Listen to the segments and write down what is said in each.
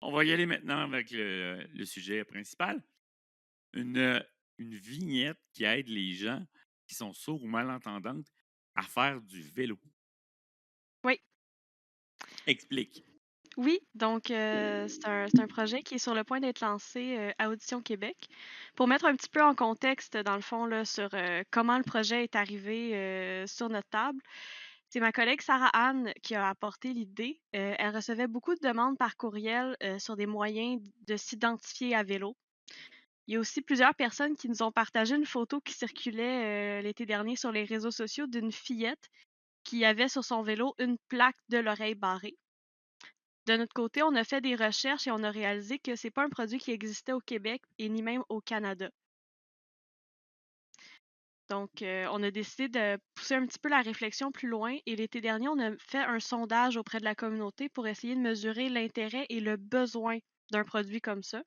On va y aller maintenant avec le sujet principal. Une vignette qui aide les gens qui sont sourds ou malentendantes à faire du vélo. Oui, Explique. oui, donc c'est un projet qui est sur le point d'être lancé, à Audition Québec. Pour mettre un petit peu en contexte, dans le fond, là, sur, comment le projet est arrivé, sur notre table, c'est ma collègue Sarah Anne qui a apporté l'idée. Elle recevait beaucoup de demandes par courriel, sur des moyens de s'identifier à vélo. Il y a aussi plusieurs personnes qui nous ont partagé une photo qui circulait, l'été dernier sur les réseaux sociaux d'une fillette qui avait sur son vélo une plaque de l'oreille barrée. De notre côté, on a fait des recherches et on a réalisé que c'est pas un produit qui existait au Québec et ni même au Canada. Donc, on a décidé de pousser un petit peu la réflexion plus loin et l'été dernier, on a fait un sondage auprès de la communauté pour essayer de mesurer l'intérêt et le besoin d'un produit comme ça.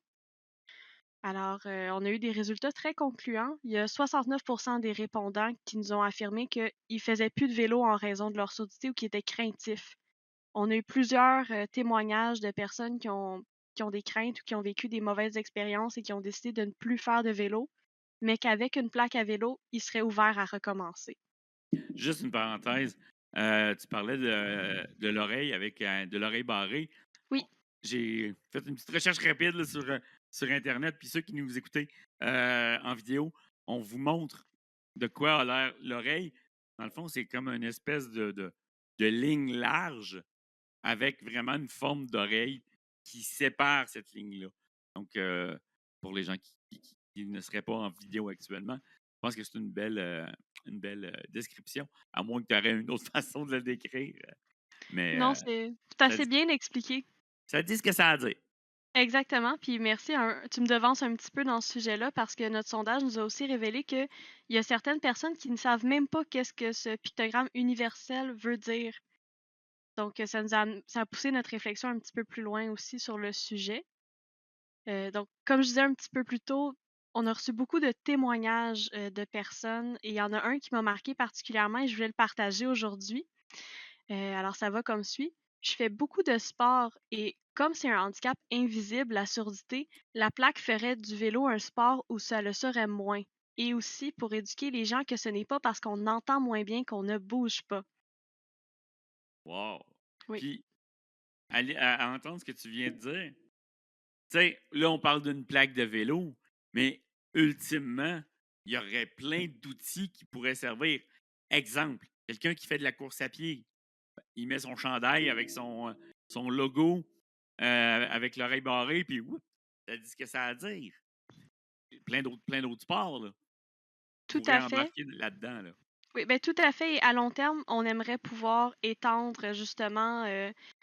Alors, on a eu des résultats très concluants. Il y a 69 des répondants qui nous ont affirmé qu'ils faisaient plus de vélo en raison de leur surdité ou qui étaient craintifs. On a eu plusieurs, témoignages de personnes qui ont des craintes ou qui ont vécu des mauvaises expériences et qui ont décidé de ne plus faire de vélo, mais qu'avec une plaque à vélo, ils seraient ouverts à recommencer. Juste une parenthèse. Tu parlais de l'oreille avec de l'oreille barrée. Oui, J'ai fait une petite recherche rapide là, sur Internet, puis ceux qui nous écoutaient en vidéo, on vous montre de quoi a l'air l'oreille. Dans le fond, c'est comme une espèce de ligne large avec vraiment une forme d'oreille qui sépare cette ligne-là. Donc, pour les gens qui ne seraient pas en vidéo actuellement, je pense que c'est une belle description, à moins que tu aurais une autre façon de le décrire. Mais non, c'est ça, assez bien expliqué. ça dit ce que ça a à dire. Exactement, puis merci, tu me devances un petit peu dans ce sujet-là parce que notre sondage nous a aussi révélé qu'il y a certaines personnes qui ne savent même pas qu'est-ce que ce pictogramme universel veut dire. Donc, ça a poussé notre réflexion un petit peu plus loin aussi sur le sujet. Donc, comme je disais un petit peu plus tôt, on a reçu beaucoup de témoignages, de personnes et il y en a un qui m'a marqué particulièrement et je voulais le partager aujourd'hui. Alors ça va comme suit: «Je fais beaucoup de sport et comme c'est un handicap invisible, la surdité, la plaque ferait du vélo un sport où ça le serait moins et aussi pour éduquer les gens que ce n'est pas parce qu'on entend moins bien qu'on ne bouge pas». Wow! Oui, Puis, à entendre ce que tu viens de dire, tu sais, là, on parle d'une plaque de vélo, mais ultimement, il y aurait plein d'outils qui pourraient servir. Exemple, quelqu'un qui fait de la course à pied, il met son chandail avec son logo, avec l'oreille barrée, puis whoop, ça dit ce que ça a à dire. Plein d'autres sports, là, tout pourraient à fait. embarquer là-dedans, là. Oui, ben tout à fait et à long terme, on aimerait pouvoir étendre justement,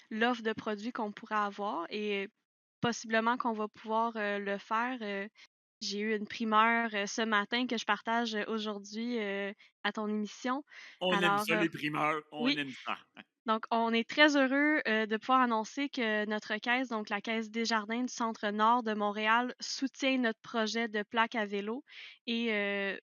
l'offre de produits qu'on pourrait avoir et possiblement qu'on va pouvoir, le faire. J'ai eu une primeur, ce matin que je partage, aujourd'hui, à ton émission. On aime Alors, ça, les primeurs, on oui, aime ça. donc on est très heureux, de pouvoir annoncer que notre caisse, donc la caisse Desjardins du centre nord de Montréal, soutient notre projet de plaque à vélo et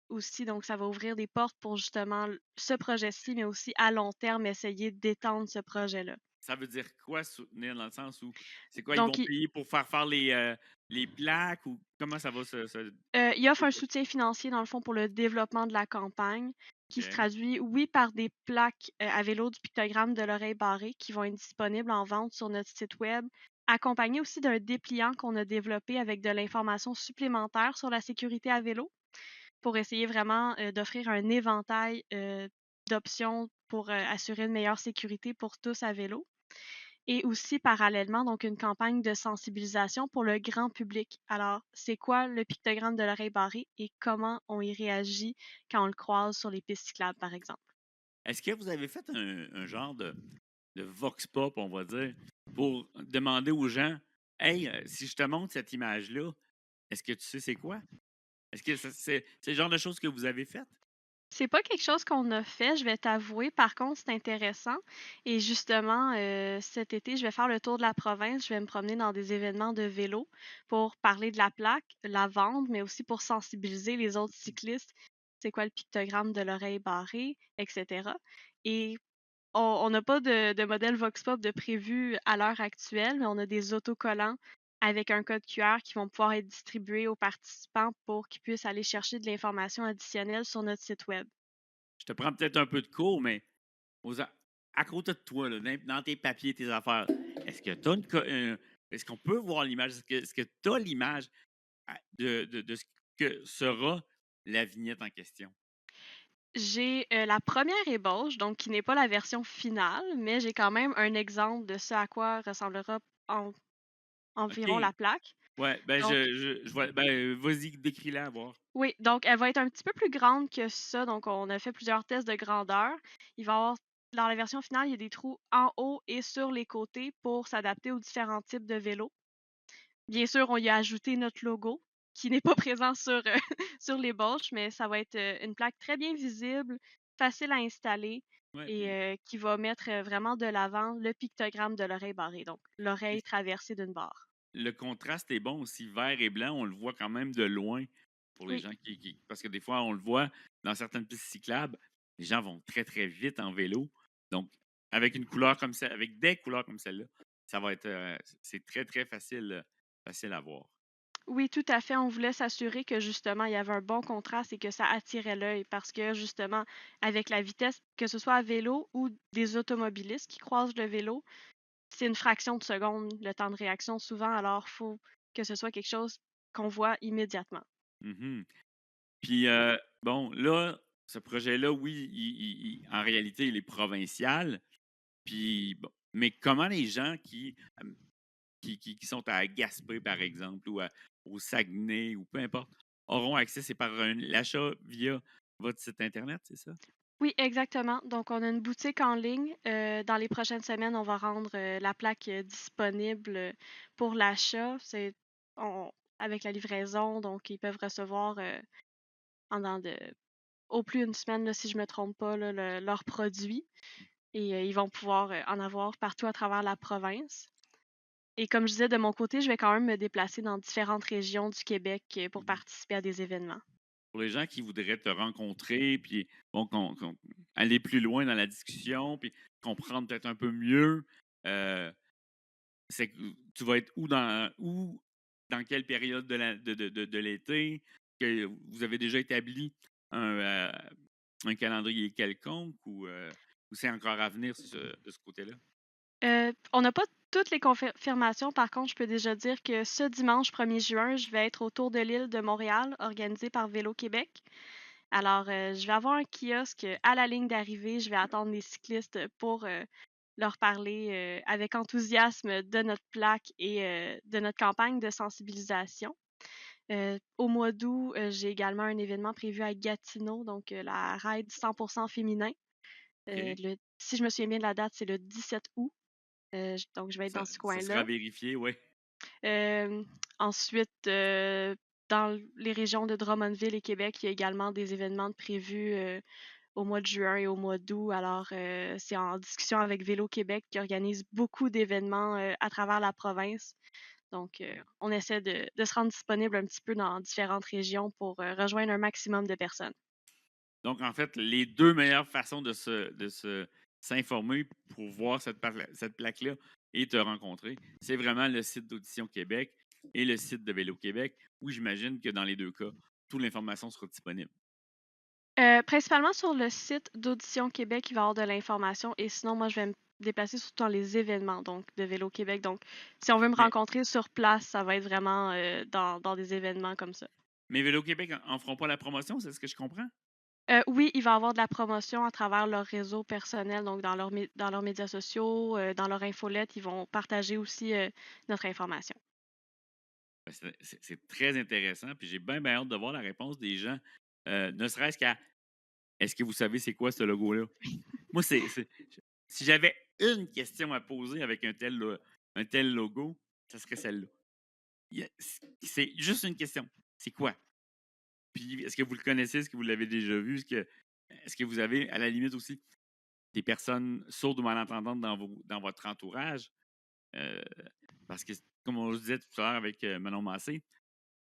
aussi donc ça va ouvrir des portes pour justement ce projet-ci, mais aussi à long terme essayer d'étendre ce projet-là. Ça veut dire quoi soutenir dans le sens où c'est quoi, ils Donc vont payer pour faire les plaques ou comment ça va se il offre un dérouler? soutien financier, dans le fond, pour le développement de la campagne, qui se OK. traduit, oui, par des plaques, à vélo du pictogramme de l'oreille barrée qui vont être disponibles en vente sur notre site web, accompagné aussi d'un dépliant qu'on a développé avec de l'information supplémentaire sur la sécurité à vélo, pour essayer vraiment, d'offrir un éventail, d'options pour, assurer une meilleure sécurité pour tous à vélo. Et aussi parallèlement, donc une campagne de sensibilisation pour le grand public. Alors, c'est quoi le pictogramme de l'oreille barrée et comment on y réagit quand on le croise sur les pistes cyclables, par exemple? Est-ce que vous avez fait un genre de vox pop, on va dire, pour demander aux gens: «Hey, si je te montre cette image-là, est-ce que tu sais c'est quoi?» Est-ce que c'est le genre de choses que vous avez faites? C'est pas quelque chose qu'on a fait, je vais t'avouer. Par contre, c'est intéressant et justement, cet été, je vais faire le tour de la province. Je vais me promener dans des événements de vélo pour parler de la plaque, la vendre, mais aussi pour sensibiliser les autres cyclistes. C'est quoi le pictogramme de l'oreille barrée et cetera et On n'a pas de modèle Vox Pop de prévu à l'heure actuelle, mais on a des autocollants avec un code QR qui vont pouvoir être distribués aux participants pour qu'ils puissent aller chercher de l'information additionnelle sur notre site web. Je te prends peut-être un peu de cours, mais à côté de toi, là, dans tes papiers, tes affaires, est-ce que tu as est-ce qu'on peut voir l'image? Est-ce que tu as l'image de ce que sera la vignette en question? J'ai, la première ébauche, donc qui n'est pas la version finale, mais j'ai quand même un exemple de ce à quoi ressemblera en environ OK. la plaque. Ouais, ben Donc je vois. Ben, vas-y, décris-la à voir. oui, donc elle va être un petit peu plus grande que ça, donc on a fait plusieurs tests de grandeur. Il va y avoir dans la version finale, il y a des trous en haut et sur les côtés pour s'adapter aux différents types de vélos. Bien sûr, on y a ajouté notre logo qui n'est pas présent sur, sur l'ébauche, mais ça va être, une plaque très bien visible, facile à installer Ouais, et puis qui va mettre, vraiment de l'avant le pictogramme de l'oreille barrée, donc l'oreille traversée d'une barre. le contraste est bon aussi, vert et blanc, on le voit quand même de loin pour les Oui. gens parce que des fois, on le voit dans certaines pistes cyclables, les gens vont très, très vite en vélo. Donc, avec une couleur comme ça, avec des couleurs comme celle-là, ça va être, c'est très, très facile, facile à voir. Oui, tout à fait. On voulait s'assurer que justement, il y avait un bon contraste et que ça attirait l'œil parce que justement, avec la vitesse, que ce soit à vélo ou des automobilistes qui croisent le vélo, c'est une fraction de seconde le temps de réaction souvent, alors il faut que ce soit quelque chose qu'on voit immédiatement. Mhm. Puis, bon, là, ce projet-là, oui, en réalité, il est provincial. Puis, bon, mais comment les gens qui sont à Gaspé, par exemple, au Saguenay, ou peu importe, auront accès? C'est par l'achat via votre site Internet, c'est ça? Oui, exactement. Donc, on a une boutique en ligne. Dans les prochaines semaines, on va rendre la plaque disponible pour l'achat. Avec la livraison, donc ils peuvent recevoir pendant au plus une semaine, là, si je me trompe pas, là, leurs produits. Et ils vont pouvoir en avoir partout à travers la province. Et comme je disais, de mon côté, je vais quand même me déplacer dans différentes régions du Québec pour Mhm. participer à des événements. Pour les gens qui voudraient te rencontrer, puis bon, aller plus loin dans la discussion, puis comprendre peut-être un peu mieux, euh, c'est que tu vas être dans quelle période de l'été, que vous avez déjà établi un, euh, un calendrier quelconque, ou c'est encore à venir de ce côté-là? On n'a pas toutes les confirmations. Par contre, je peux déjà dire que ce dimanche 1er juin, je vais être autour de l'île de Montréal, organisé par Vélo Québec. Alors, je vais avoir un kiosque à la ligne d'arrivée. Je vais attendre les cyclistes pour leur parler avec enthousiasme de notre plaque et de notre campagne de sensibilisation. Au mois d'août, j'ai également un événement prévu à Gatineau, donc la Ride 100% féminin. OK. Si je me souviens bien de la date, c'est le 17 août. Donc je vais être dans ce Ça sera coin-là. vérifié, oui. Hem, ensuite, dans les régions de Drummondville et Québec, il y a également des événements prévus, au mois de juin et au mois d'août. Alors, c'est en discussion avec Vélo Québec qui organise beaucoup d'événements, à travers la province. Donc, on essaie de se rendre disponible un petit peu dans différentes régions pour, rejoindre un maximum de personnes. Donc, en fait, les deux meilleures façons s'informer pour voir cette plaque-là et te rencontrer, c'est vraiment le site d'Audition Québec et le site de Vélo Québec, où j'imagine que dans les deux cas, toute l'information sera disponible. Principalement sur le site d'Audition Québec, il va y avoir de l'information et sinon, moi, je vais me déplacer surtout dans les événements donc de Vélo Québec. Donc, si on veut me Mais, rencontrer sur place, ça va être vraiment, dans des événements comme ça. mais Vélo Québec en feront pas la promotion, c'est ce que je comprends? Oui, il va y avoir de la promotion à travers leur réseau personnel, donc dans leurs médias sociaux, dans leur infolette, ils vont partager aussi, notre information. Ben, c'est très intéressant, puis j'ai bien, bien hâte de voir la réponse des gens, ne serait-ce qu'à est-ce que vous savez c'est quoi ce logo-là? Moi, si j'avais une question à poser avec un tel logo, ça serait celle-là. C'est juste une question. C'est quoi? Puis est-ce que vous le connaissez? Est-ce que vous l'avez déjà vu? Est-ce que vous avez, à la limite aussi, des personnes sourdes ou malentendantes dans votre entourage? Euh, Parce que, comme on le disait tout à l'heure avec Manon Massé,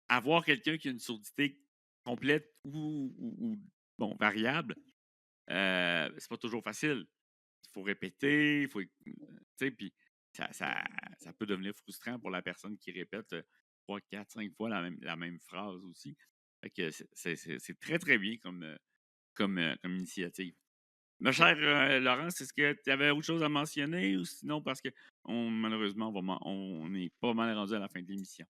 avoir quelqu'un qui a une surdité complète ou, bon, variable, c'est pas toujours facile. faut répéter, il faut. Tu sais, puis ça peut devenir frustrant pour la personne qui répète 3, 4, 5 fois la même phrase aussi. Fait que c'est très, très bien comme initiative. Ma chère Laurence, est-ce que tu avais autre chose à mentionner ou sinon parce que malheureusement, on est pas mal rendu à la fin de l'émission.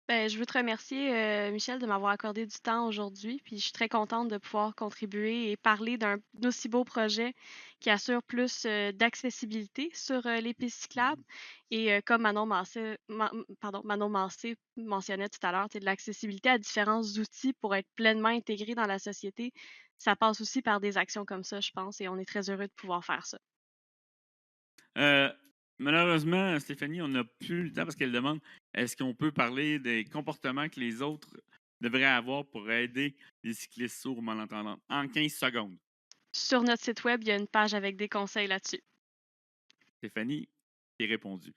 Ben, je veux te remercier, Michel, de m'avoir accordé du temps aujourd'hui. Puis je suis très contente de pouvoir contribuer et parler d'un aussi beau projet qui assure plus d'accessibilité sur les pistes cyclables. Et comme Manon Mancé mentionnait tout à l'heure, de l'accessibilité à différents outils pour être pleinement intégré dans la société. Ça passe aussi par des actions comme ça, je pense, et on est très heureux de pouvoir faire ça. Euh, Malheureusement, Stéphanie, on n'a plus le temps parce qu'elle demande est-ce qu'on peut parler des comportements que les autres devraient avoir pour aider les cyclistes sourds ou malentendants en 15 secondes. Sur notre site web, il y a une page avec des conseils là-dessus. Stéphanie, t'es répondu.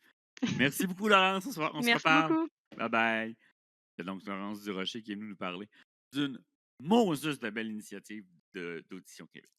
Merci beaucoup, Laurence. On se Merci reparle. beaucoup. Bye bye. C'est donc Laurence Durocher qui est venue nous parler d'une monstrueuse de belle initiative d'Audition Québec.